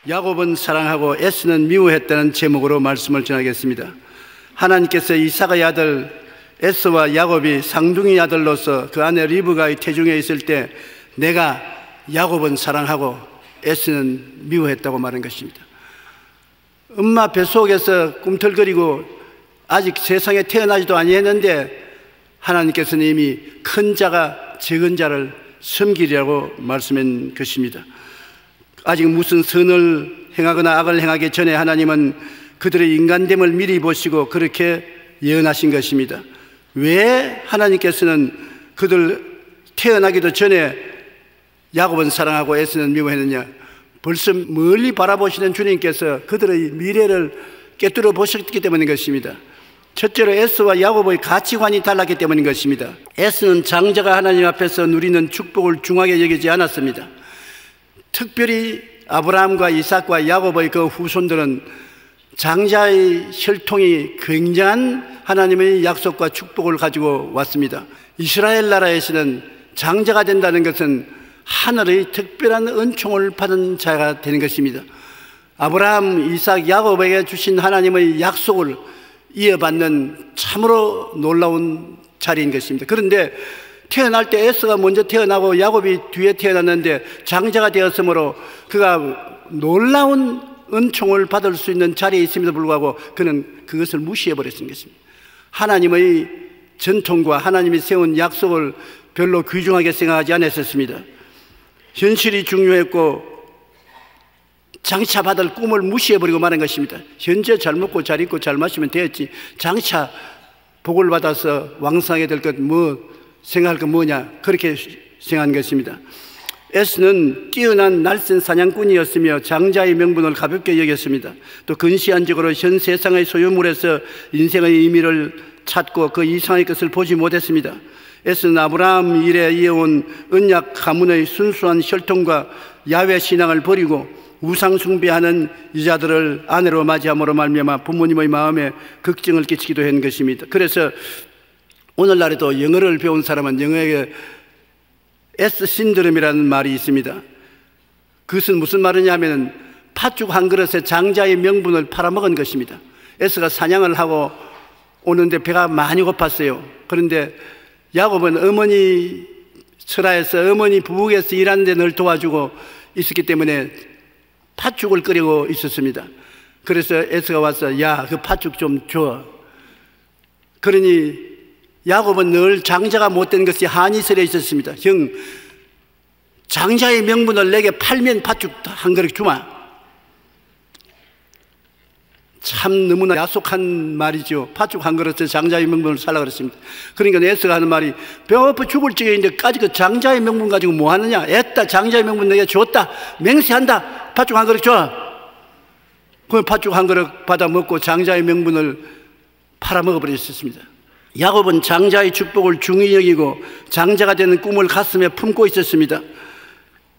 야곱은 사랑하고 에서는 미워했다는 제목으로 말씀을 전하겠습니다. 하나님께서 이삭의 아들 에서와 야곱이 쌍둥이 아들로서 그 아내 리브가의 태중에 있을 때 내가 야곱은 사랑하고 에서는 미워했다고 말한 것입니다. 엄마 뱃속에서 꿈틀거리고 아직 세상에 태어나지도 아니했는데 하나님께서는 이미 큰 자가 적은 자를 섬기리라고 말씀한 것입니다. 아직 무슨 선을 행하거나 악을 행하기 전에 하나님은 그들의 인간됨을 미리 보시고 그렇게 예언하신 것입니다. 왜 하나님께서는 그들 태어나기도 전에 야곱은 사랑하고 에서는 미워했느냐? 벌써 멀리 바라보시는 주님께서 그들의 미래를 꿰뚫어 보셨기 때문인 것입니다. 첫째로 에서와 야곱의 가치관이 달랐기 때문인 것입니다. 에서는 장자가 하나님 앞에서 누리는 축복을 중하게 여기지 않았습니다. 특별히 아브라함과 이삭과 야곱의 그 후손들은 장자의 혈통이 굉장한 하나님의 약속과 축복을 가지고 왔습니다. 이스라엘 나라에서는 장자가 된다는 것은 하늘의 특별한 은총을 받은 자가 되는 것입니다. 아브라함, 이삭, 야곱에게 주신 하나님의 약속을 이어받는 참으로 놀라운 자리인 것입니다. 그런데 태어날 때 에서가 먼저 태어나고 야곱이 뒤에 태어났는데 장자가 되었으므로 그가 놀라운 은총을 받을 수 있는 자리에 있음에도 불구하고 그는 그것을 무시해버렸던 것입니다. 하나님의 전통과 하나님이 세운 약속을 별로 귀중하게 생각하지 않았었습니다. 현실이 중요했고 장차 받을 꿈을 무시해버리고 말한 것입니다. 현재 잘 먹고 잘 입고 잘 마시면 되었지 장차 복을 받아서 왕성하게 될 것 생각할 것 뭐냐 그렇게 생각한 것입니다. 에서는 뛰어난 날쌘 사냥꾼이었으며 장자의 명분을 가볍게 여겼습니다. 또 근시안적으로 현 세상의 소유물에서 인생의 의미를 찾고 그 이상의 것을 보지 못했습니다. 에서는 아브라함 이래 이어온 언약 가문의 순수한 혈통과 야훼 신앙을 버리고 우상 숭배하는 여자들을 아내로 맞이함으로 말미암아 부모님의 마음에 걱정을 끼치기도 한 것입니다. 그래서 오늘날에도 영어를 배운 사람은 영어에게 에스 신드롬이라는 말이 있습니다. 그것은 무슨 말이냐면 팥죽 한 그릇에 장자의 명분을 팔아먹은 것입니다. 에스가 사냥을 하고 오는데 배가 많이 고팠어요. 그런데 야곱은 어머니 설화에서 어머니 부엌에서 일하는 데 늘 도와주고 있었기 때문에 팥죽을 끓이고 있었습니다. 그래서 에스가 와서 야, 그 팥죽 좀 줘. 그러니 야곱은 늘 장자가 못된 것이 한이 설에 있었습니다. 형, 장자의 명분을 내게 팔면 팥죽 한 그릇 주마. 참 너무나 야속한 말이죠. 팥죽 한 그릇에 장자의 명분을 살라 그랬습니다. 그러니까 에서가 하는 말이 배고파 죽을 지경인데 까지 그 장자의 명분 가지고 뭐 하느냐? 애따 장자의 명분 내게 줬다. 맹세한다. 팥죽 한 그릇 줘. 그 팥죽 한 그릇 받아 먹고 장자의 명분을 팔아먹어버렸습니다. 야곱은 장자의 축복을 중히 여기고 장자가 되는 꿈을 가슴에 품고 있었습니다.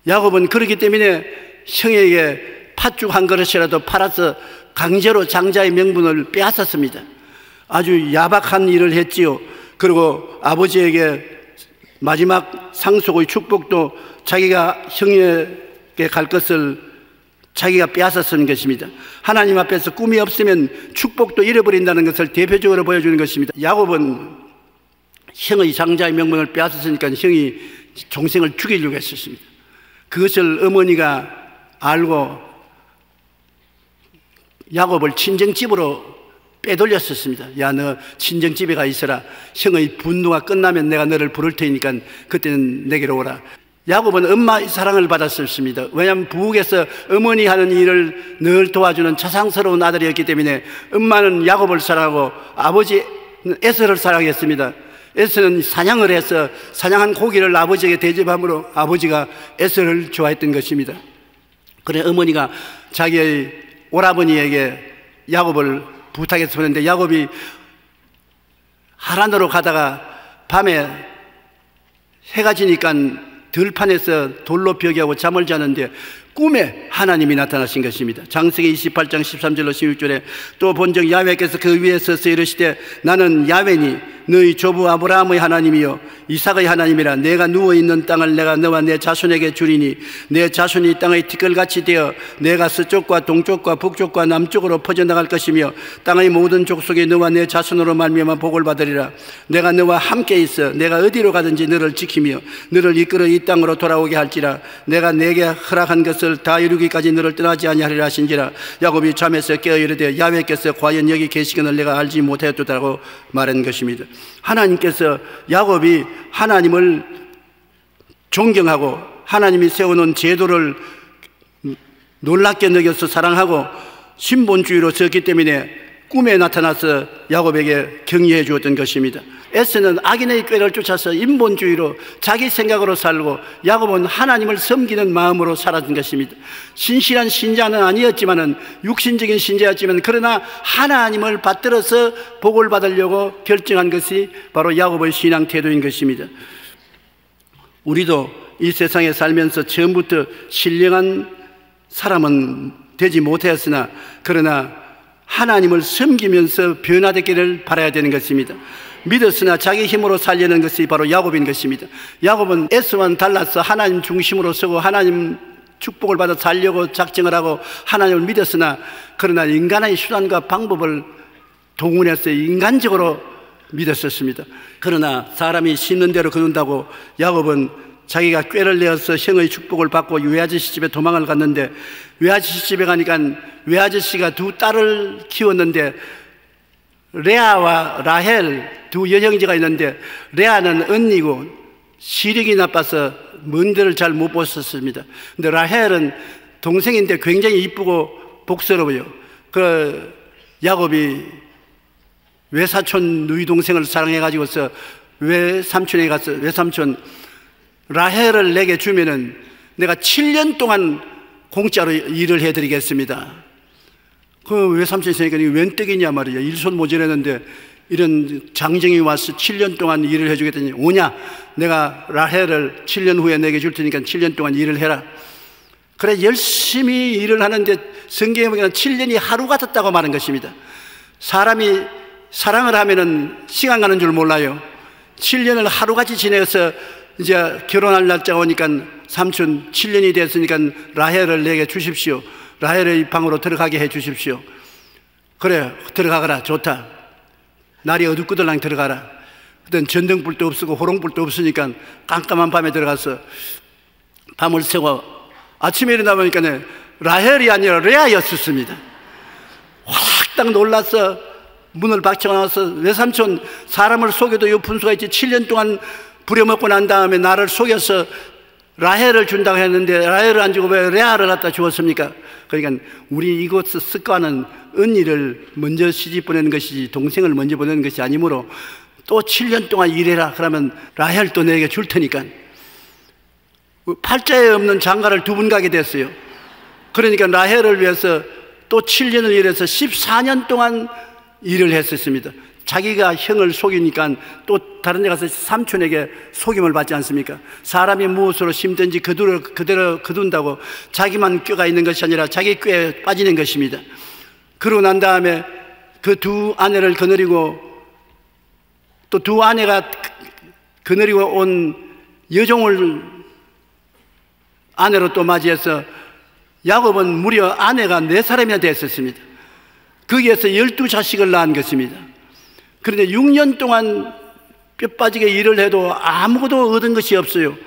야곱은 그렇기 때문에 형에게 팥죽 한 그릇이라도 팔아서 강제로 장자의 명분을 빼앗았습니다. 아주 야박한 일을 했지요. 그리고 아버지에게 마지막 상속의 축복도 자기가 형에게 갈 것을 자기가 빼앗았던 것입니다. 하나님 앞에서 꿈이 없으면 축복도 잃어버린다는 것을 대표적으로 보여주는 것입니다. 야곱은 형의 장자의 명분을 빼앗았으니까 형이 동생을 죽이려고 했었습니다. 그것을 어머니가 알고 야곱을 친정집으로 빼돌렸었습니다. 야, 너 친정집에 가 있어라. 형의 분노가 끝나면 내가 너를 부를 테니까 그때는 내게로 오라. 야곱은 엄마의 사랑을 받았었습니다. 왜냐하면 부엌에서 어머니 하는 일을 늘 도와주는 자상스러운 아들이었기 때문에 엄마는 야곱을 사랑하고 아버지는 에서를 사랑했습니다. 에서는 사냥을 해서 사냥한 고기를 아버지에게 대접함으로 아버지가 에서를 좋아했던 것입니다. 그래 어머니가 자기의 오라버니에게 야곱을 부탁해서 보냈는데 야곱이 하란으로 가다가 밤에 해가 지니까 들판에서 돌로 벽이하고 잠을 자는데 꿈에 하나님이 나타나신 것입니다. 창세기 28장 13절로 16절에 또 본적 야훼께서 그 위에 서서 이르시되 나는 야훼니 너희 조부 아브라함의 하나님이요 이삭의 하나님이라. 내가 누워있는 땅을 내가 너와 내 자손에게 주리니 내 자손이 땅의 티끌같이 되어 내가 서쪽과 동쪽과 북쪽과 남쪽으로 퍼져나갈 것이며 땅의 모든 족속이 너와 내 자손으로 말미암아 복을 받으리라. 내가 너와 함께 있어 내가 어디로 가든지 너를 지키며 너를 이끌어 이 땅으로 돌아오게 할지라. 내가 내게 허락한 것을 다 이루기까지 너를 떠나지 아니하리라 하신지라. 야곱이 잠에서 깨어 이르되 야훼께서 과연 여기 계시거늘 내가 알지 못하였도다라고 말한 것입니다. 하나님께서 야곱이 하나님을 존경하고 하나님이 세워놓은 제도를 놀랍게 여겨서 사랑하고 신본주의로 섰기 때문에 꿈에 나타나서 야곱에게 격려해 주었던 것입니다. 에서는 악인의 꾀를 쫓아서 인본주의로 자기 생각으로 살고 야곱은 하나님을 섬기는 마음으로 살았던 것입니다. 신실한 신자는 아니었지만은 육신적인 신자였지만 그러나 하나님을 받들어서 복을 받으려고 결정한 것이 바로 야곱의 신앙 태도인 것입니다. 우리도 이 세상에 살면서 처음부터 신령한 사람은 되지 못하였으나 그러나 하나님을 섬기면서 변화되기를 바라야 되는 것입니다. 믿었으나 자기 힘으로 살려는 것이 바로 야곱인 것입니다. 야곱은 에서와는 달라서 하나님 중심으로 서고 하나님 축복을 받아 살려고 작정을 하고 하나님을 믿었으나 그러나 인간의 수단과 방법을 동원해서 인간적으로 믿었었습니다. 그러나 사람이 심는 대로 거둔다고 야곱은 자기가 꾀를 내어서 형의 축복을 받고 외아저씨 집에 도망을 갔는데 외아저씨 집에 가니까 외아저씨가 두 딸을 키웠는데 레아와 라헬 두 여형제가 있는데 레아는 언니고 시력이 나빠서 먼 데를 잘 못 보셨습니다. 근데 라헬은 동생인데 굉장히 이쁘고 복스러워요. 그 야곱이 외사촌 누이 동생을 사랑해가지고서 외삼촌에 가서 외삼촌 라헬을 내게 주면은 내가 7년 동안 공짜로 일을 해드리겠습니다. 그 외삼촌이 있으니까 이게 웬 떡이냐 말이야. 일손 모자랐는데 이런 장정이 와서 7년 동안 일을 해주겠다니 오냐? 내가 라헬을 7년 후에 내게 줄 테니까 7년 동안 일을 해라. 그래 열심히 일을 하는데 성경에 보면 7년이 하루 같았다고 말한 것입니다. 사람이 사랑을 하면은 시간 가는 줄 몰라요. 7년을 하루같이 지내서 이제 결혼할 날짜가 오니까 삼촌 7년이 됐으니까 라헬을 내게 주십시오. 라헬의 방으로 들어가게 해 주십시오. 그래 들어가거라. 좋다. 날이 어둡고들랑 들어가라. 그땐 전등불도 없고 호롱불도 없으니까 깜깜한 밤에 들어가서 밤을 새고 아침에 일어나 보니까 라헬이 아니라 레아였었습니다. 확 놀라서 문을 박쳐놔서 외삼촌 사람을 속여도 요 분수가 있지 7년 동안 부려먹고 난 다음에 나를 속여서 라헬을 준다고 했는데 라헬을 안 주고 왜 레아를 갖다 주었습니까? 그러니까 우리 이곳 습관은 언니를 먼저 시집 보내는 것이지 동생을 먼저 보내는 것이 아니므로 또 7년 동안 일해라. 그러면 라헬도 내게 줄 테니까. 팔자에 없는 장가를 두 번 가게 됐어요. 그러니까 라헬을 위해서 또 7년을 일해서 14년 동안 일을 했었습니다. 자기가 형을 속이니까 또 다른 데 가서 삼촌에게 속임을 받지 않습니까? 사람이 무엇으로 심든지 그대로 거둔다고 자기만 꾀가 있는 것이 아니라 자기 꾀에 빠지는 것입니다. 그러고 난 다음에 그 두 아내를 거느리고 또 두 아내가 거느리고 온 여종을 아내로 또 맞이해서 야곱은 무려 아내가 4사람이나 됐었습니다. 거기에서 12자식을 낳은 것입니다. 그런데 6년 동안 뼈 빠지게 일을 해도 아무것도 얻은 것이 없어요.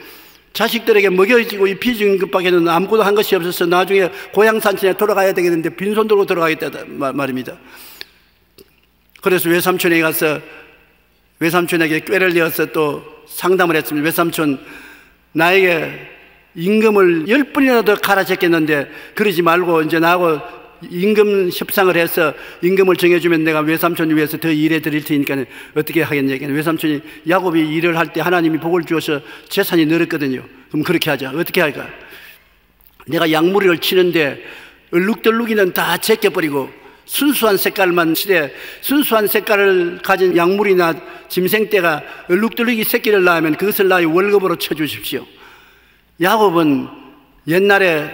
자식들에게 먹여주고 입히준 것밖에는 아무것도 한 것이 없어서 나중에 고향 산천에 돌아가야 되겠는데 빈손 들고 돌아가겠다 말입니다. 그래서 외삼촌에게 가서 외삼촌에게 꾀를 내어서 또 상담을 했습니다. 외삼촌 나에게 임금을 10분이라도 갈아잡겠는데 그러지 말고 이제 나하고 임금 협상을 해서 임금을 정해주면 내가 외삼촌을 위해서 더 일해 드릴 테니까 어떻게 하겠냐. 외삼촌이 야곱이 일을 할 때 하나님이 복을 주어서 재산이 늘었거든요. 그럼 그렇게 하자. 어떻게 할까? 내가 양무리를 치는데 얼룩덜룩이는 다 제껴버리고 순수한 색깔만 칠해. 순수한 색깔을 가진 양무리나 짐승떼가 얼룩덜룩이 새끼를 낳으면 그것을 나의 월급으로 쳐주십시오. 야곱은 옛날에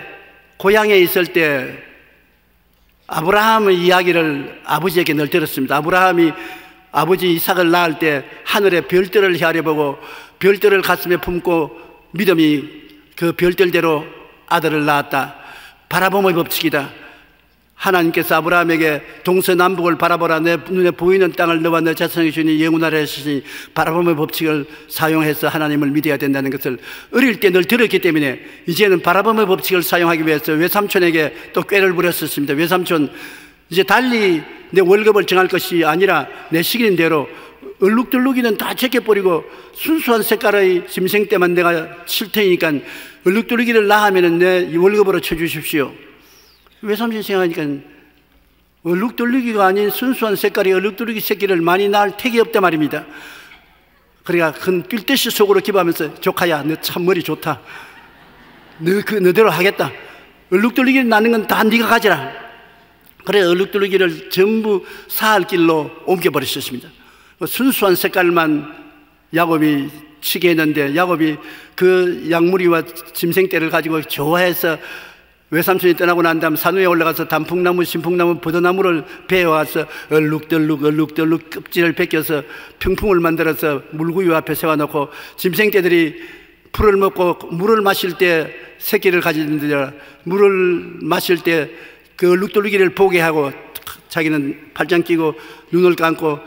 고향에 있을 때 아브라함의 이야기를 아버지에게 늘 들었습니다. 아브라함이 아버지 이삭을 낳을 때 하늘의 별들을 헤아려보고 별들을 가슴에 품고 믿음이 그 별들대로 아들을 낳았다. 바라봄의 법칙이다. 하나님께서 아브라함에게 동서남북을 바라보라. 내 눈에 보이는 땅을 너와 내 자손에게 주니 영원하라 하시니 바라봄의 법칙을 사용해서 하나님을 믿어야 된다는 것을 어릴 때 늘 들었기 때문에 이제는 바라봄의 법칙을 사용하기 위해서 외삼촌에게 또 꾀를 부렸었습니다. 외삼촌, 이제 달리 내 월급을 정할 것이 아니라 내 시키는 대로 얼룩덜룩이는 다 제껴버리고 순수한 색깔의 짐승떼만 내가 칠 테니까 얼룩덜룩이를 낳으면 내 월급으로 쳐주십시오. 외삼촌 생각하니까 얼룩덜룩이가 아닌 순수한 색깔의 얼룩덜룩이 새끼를 많이 낳을 택이 없단 말입니다. 그러니까 큰 뛸듯이 속으로 기도하면서 조카야, 너 참 머리 좋다. 너대로 하겠다. 얼룩덜룩이를 낳는 건 다 네가 가져라. 그래 얼룩덜룩이를 전부 사할 길로 옮겨버리셨습니다. 순수한 색깔만 야곱이 치게 했는데 야곱이 그 양무리와 짐승떼를 가지고 좋아해서 외삼촌이 떠나고 난 다음 산 위에 올라가서 단풍나무, 신풍나무, 버드나무를 베어와서 얼룩덜룩 껍질을 벗겨서 평풍을 만들어서 물구유 앞에 세워놓고 짐승떼들이 풀을 먹고 물을 마실 때 새끼를 가지는데 물을 마실 때 그 얼룩덜룩이를 보게 하고 자기는 팔짱 끼고 눈을 감고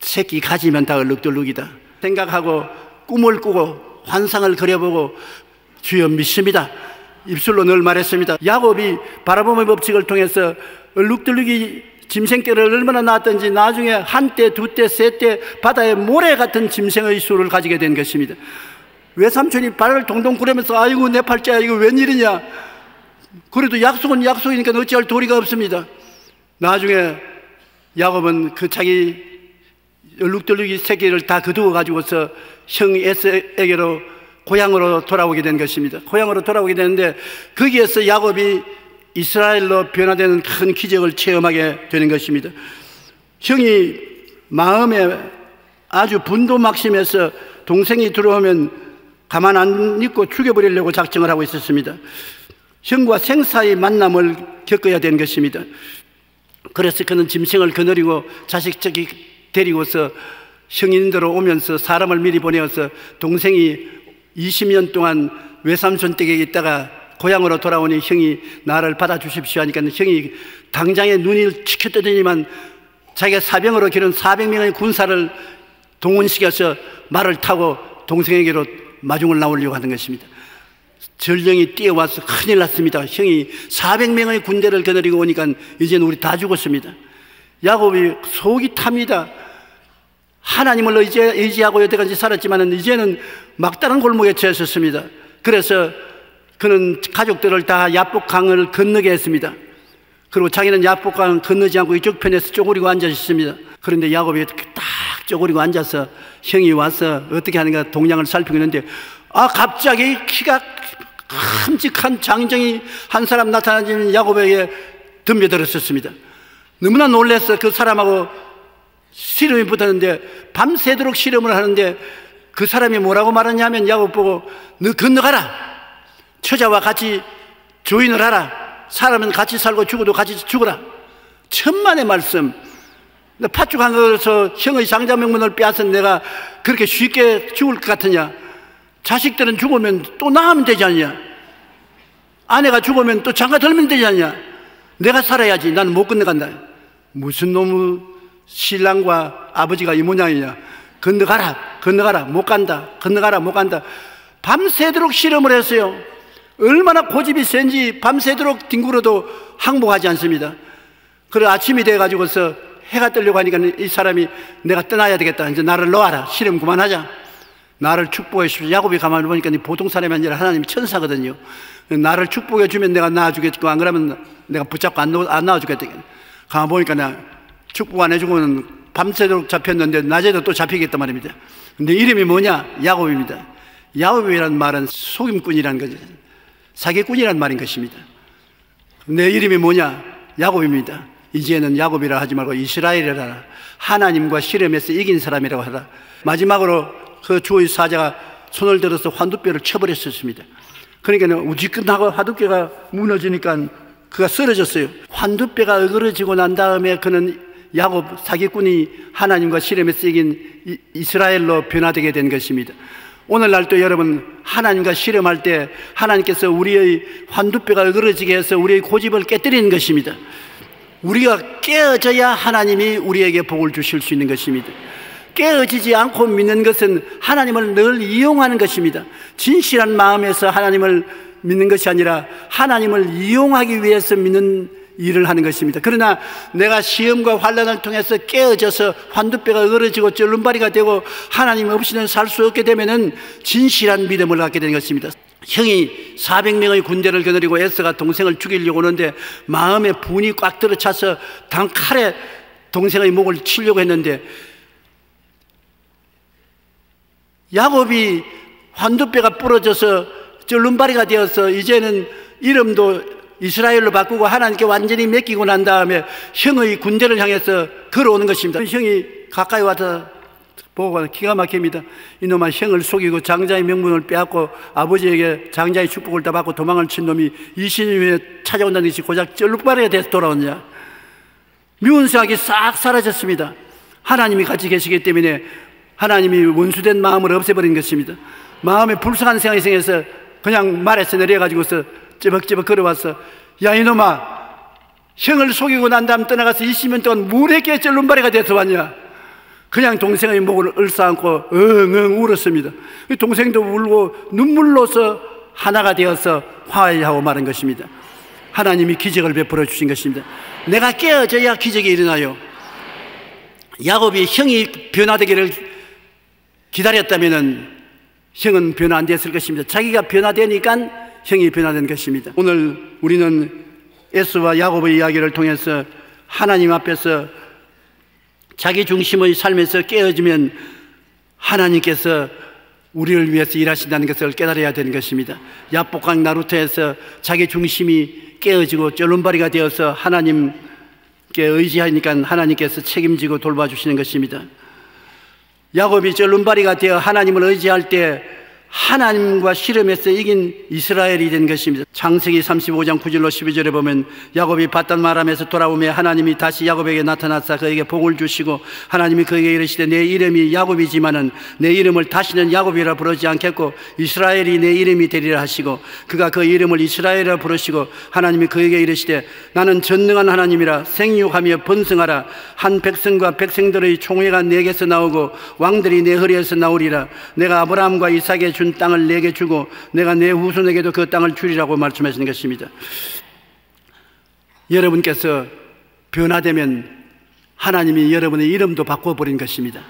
새끼 가지면 다 얼룩덜룩이다 생각하고 꿈을 꾸고 환상을 그려보고 주여 믿습니다. 입술로 늘 말했습니다. 야곱이 바라봄의 법칙을 통해서 얼룩덜룩이 짐승떼를 얼마나 낳았던지 나중에 한떼, 두떼, 세떼 바다의 모래 같은 짐승의 수를 가지게 된 것입니다. 외삼촌이 발을 동동 구르면서 아이고 내 팔자야 이거 웬일이냐. 그래도 약속은 약속이니까 어찌할 도리가 없습니다. 나중에 야곱은 그 자기 얼룩덜룩이 새끼를 다 거두어 가지고서 형 에서에게로 고향으로 돌아오게 된 것입니다. 고향으로 돌아오게 되는데 거기에서 야곱이 이스라엘로 변화되는 큰 기적을 체험하게 되는 것입니다. 형이 마음에 아주 분도막심해서 동생이 들어오면 가만 안 있고 죽여버리려고 작정을 하고 있었습니다. 형과 생사의 만남을 겪어야 되는 것입니다. 그래서 그는 짐승을 거느리고 자식적이 데리고서 형인들로 오면서 사람을 미리 보내어서 동생이 20년 동안 외삼촌 댁에 있다가 고향으로 돌아오니 형이 나를 받아주십시오 하니까 형이 당장에 눈을 치켜뜨더니만 자기가 사병으로 기른 400명의 군사를 동원시켜서 말을 타고 동생에게로 마중을 나오려고 하는 것입니다. 전령이 뛰어와서 큰일 났습니다. 형이 400명의 군대를 거느리고 오니까 이제는 우리 다 죽었습니다. 야곱이 속이 탑니다. 하나님을 의지하고 여태까지 살았지만 이제는 막다른 골목에 처했었습니다. 그래서 그는 가족들을 다 야복강을 건너게 했습니다. 그리고 자기는 야복강 건너지 않고 이쪽 편에서 쪼그리고 앉아 있습니다. 그런데 야곱이 딱 쪼그리고 앉아서 형이 와서 어떻게 하는가 동향을 살피고 있는데 갑자기 키가 큼직한 장정이 한 사람 나타나는 야곱에게 덤벼들었었습니다. 너무나 놀라서 그 사람하고 씨름이 붙었는데 밤새도록 씨름을 하는데 그 사람이 뭐라고 말하냐면 야곱 보고 너 건너가라. 처자와 같이 조인을 하라. 사람은 같이 살고 죽어도 같이 죽어라. 천만의 말씀. 팥죽한 것에서 형의 장자명분을 빼앗은 내가 그렇게 쉽게 죽을 것 같으냐. 자식들은 죽으면 또 낳으면 되지 않냐. 아내가 죽으면 또 장가 들면 되지 않냐. 내가 살아야지. 나는 못 건너간다. 무슨 놈의 신랑과 아버지가 이 모양이냐. 건너가라 못 간다. 건너가라 못 간다. 밤새도록 실험을 했어요. 얼마나 고집이 센지 밤새도록 뒹굴어도 항복하지 않습니다. 그래 아침이 돼가지고서 해가 뜨려고 하니까 이 사람이 내가 떠나야 되겠다. 이제 나를 놓아라. 실험 그만하자. 나를 축복해 주십시오. 야곱이 가만히 보니까 보통 사람이 아니라 하나님이 천사거든요. 나를 축복해 주면 내가 낳아주겠고 안 그러면 내가 붙잡고 안 낳아주겠다. 가만히 보니까 내가 축복 안 해주고는 밤새도록 잡혔는데 낮에도 또 잡히겠단 말입니다. 근데 이름이 뭐냐? 야곱입니다. 야곱이라는 말은 속임꾼이라는 거죠. 사기꾼이라는 말인 것입니다. 내 이름이 뭐냐? 야곱입니다. 이제는 야곱이라 하지 말고 이스라엘이라 하라. 하나님과 실험에서 이긴 사람이라고 하라. 마지막으로 그 주의 사자가 손을 들어서 환두뼈를 쳐버렸었습니다. 그러니까 우지끈하고 화두뼈가 무너지니까 그가 쓰러졌어요. 환두뼈가 어그러지고 난 다음에 그는 야곱 사기꾼이 하나님과 실험에 쓰인 이스라엘로 변화되게 된 것입니다. 오늘날도 여러분, 하나님과 실험할 때 하나님께서 우리의 환두뼈가 어그러지게 해서 우리의 고집을 깨뜨리는 것입니다. 우리가 깨어져야 하나님이 우리에게 복을 주실 수 있는 것입니다. 깨어지지 않고 믿는 것은 하나님을 늘 이용하는 것입니다. 진실한 마음에서 하나님을 믿는 것이 아니라 하나님을 이용하기 위해서 믿는 일을 하는 것입니다. 그러나 내가 시험과 환난을 통해서 깨어져서 환두뼈가 어그러지고 쩔름발이가 되고 하나님 없이는 살 수 없게 되면은 진실한 믿음을 갖게 되는 것입니다. 형이 400명의 군대를 거느리고 에서가 동생을 죽이려고 오는데 마음에 분이 꽉 들어차서 단칼에 동생의 목을 치려고 했는데 야곱이 환두뼈가 부러져서 쩔름발이가 되어서 이제는 이름도 이스라엘로 바꾸고 하나님께 완전히 맡기고 난 다음에 형의 군대를 향해서 걸어오는 것입니다. 형이 가까이 와서 보고 기가 막힙니다. 이놈아, 형을 속이고 장자의 명분을 빼앗고 아버지에게 장자의 축복을 다 받고 도망을 친 놈이 20년 후에 찾아온다는 것이 고작 쩔룩발이가 돼서 돌아오느냐. 미운 생각이 싹 사라졌습니다. 하나님이 같이 계시기 때문에 하나님이 원수된 마음을 없애버린 것입니다. 마음에 불쌍한 생각이 생겨서 그냥 말에서 내려가지고서 찌벅찌벅 걸어와서, 야 이놈아, 형을 속이고 난 다음 떠나가서 20년 동안 무례게 쩔름발이가 돼서 왔냐. 그냥 동생의 목을 얼싸안고 엉엉 울었습니다. 동생도 울고 눈물로서 하나가 되어서 화해하고 말한 것입니다. 하나님이 기적을 베풀어 주신 것입니다. 내가 깨어져야 기적이 일어나요. 야곱이 형이 변화되기를 기다렸다면 형은 변화 안 됐을 것입니다. 자기가 변화되니까 형이 변화된 것입니다. 오늘 우리는 에서와 야곱의 이야기를 통해서 하나님 앞에서 자기 중심의 삶에서 깨어지면 하나님께서 우리를 위해서 일하신다는 것을 깨달아야 되는 것입니다. 야복강 나루터에서 자기 중심이 깨어지고 쩔름발이가 되어서 하나님께 의지하니까 하나님께서 책임지고 돌봐주시는 것입니다. 야곱이 쩔름발이가 되어 하나님을 의지할 때 하나님과 실험에서 이긴 이스라엘이 된 것입니다. 창세기 35장 9절로 12절에 보면 야곱이 바단-아람에서 돌아오며 하나님이 다시 야곱에게 나타나사 그에게 복을 주시고 하나님이 그에게 이르시되 내 이름이 야곱이지만은 내 이름을 다시는 야곱이라 부르지 않겠고 이스라엘이 내 이름이 되리라 하시고 그가 그 이름을 이스라엘이라 부르시고 하나님이 그에게 이르시되 나는 전능한 하나님이라 생육하며 번성하라. 한 백성과 백성들의 총회가 내게서 나오고 왕들이 내 허리에서 나오리라. 내가 아브라함과 이삭에 준 땅을 내게 주고 내가 내 후손에게도 그 땅을 주리라고 말씀하시는 것입니다. 여러분께서 변화되면 하나님이 여러분의 이름도 바꿔버린 것입니다.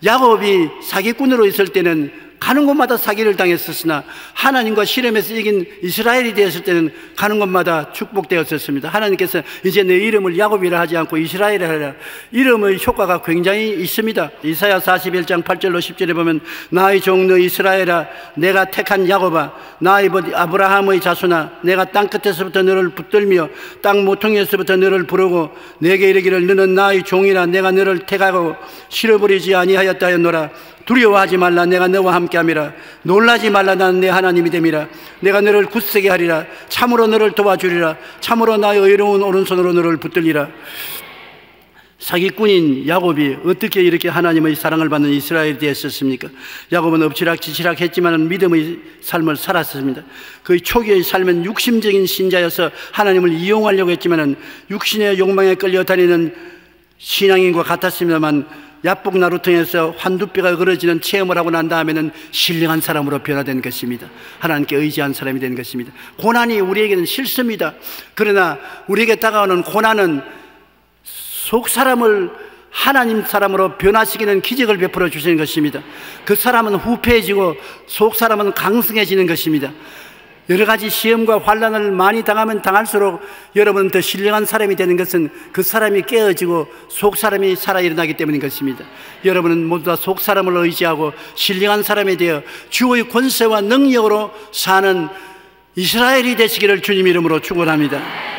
야곱이 사기꾼으로 있을 때는 가는 곳마다 사기를 당했었으나 하나님과 실험에서 이긴 이스라엘이 되었을 때는 가는 곳마다 축복되었었습니다. 하나님께서 이제 내 이름을 야곱이라 하지 않고 이스라엘이라 하라. 이름의 효과가 굉장히 있습니다. 이사야 41장 8절로 10절에 보면 나의 종 너 이스라엘아 내가 택한 야곱아 나의 아브라함의 자손아 내가 땅끝에서부터 너를 붙들며 땅 모퉁이에서부터 너를 부르고 내게 이르기를 너는 나의 종이라 내가 너를 택하고 실어버리지 아니하였다 하였노라. 두려워하지 말라. 내가 너와 함께함이라. 놀라지 말라. 나는 내 하나님이 됨이라. 내가 너를 굳세게 하리라. 참으로 너를 도와주리라. 참으로 나의 의로운 오른손으로 너를 붙들리라. 사기꾼인 야곱이 어떻게 이렇게 하나님의 사랑을 받는 이스라엘이 되었습니까? 야곱은 엎치락지치락 했지만 믿음의 삶을 살았습니다. 그의 초기의 삶은 육심적인 신자여서 하나님을 이용하려고 했지만 육신의 욕망에 끌려다니는 신앙인과 같았습니다만 야복 나루통에서 환두뼈가 어그러지는 체험을 하고 난 다음에는 신령한 사람으로 변화된 것입니다. 하나님께 의지한 사람이 된 것입니다. 고난이 우리에게는 싫습니다. 그러나 우리에게 다가오는 고난은 속 사람을 하나님 사람으로 변화시키는 기적을 베풀어 주시는 것입니다. 그 사람은 후패해지고 속 사람은 강성해지는 것입니다. 여러 가지 시험과 환난을 많이 당하면 당할수록 여러분은 더 신령한 사람이 되는 것은 그 사람이 깨어지고 속 사람이 살아 일어나기 때문인 것입니다. 여러분은 모두 다 속 사람을 의지하고 신령한 사람이 되어 주의 권세와 능력으로 사는 이스라엘이 되시기를 주님 이름으로 축원합니다.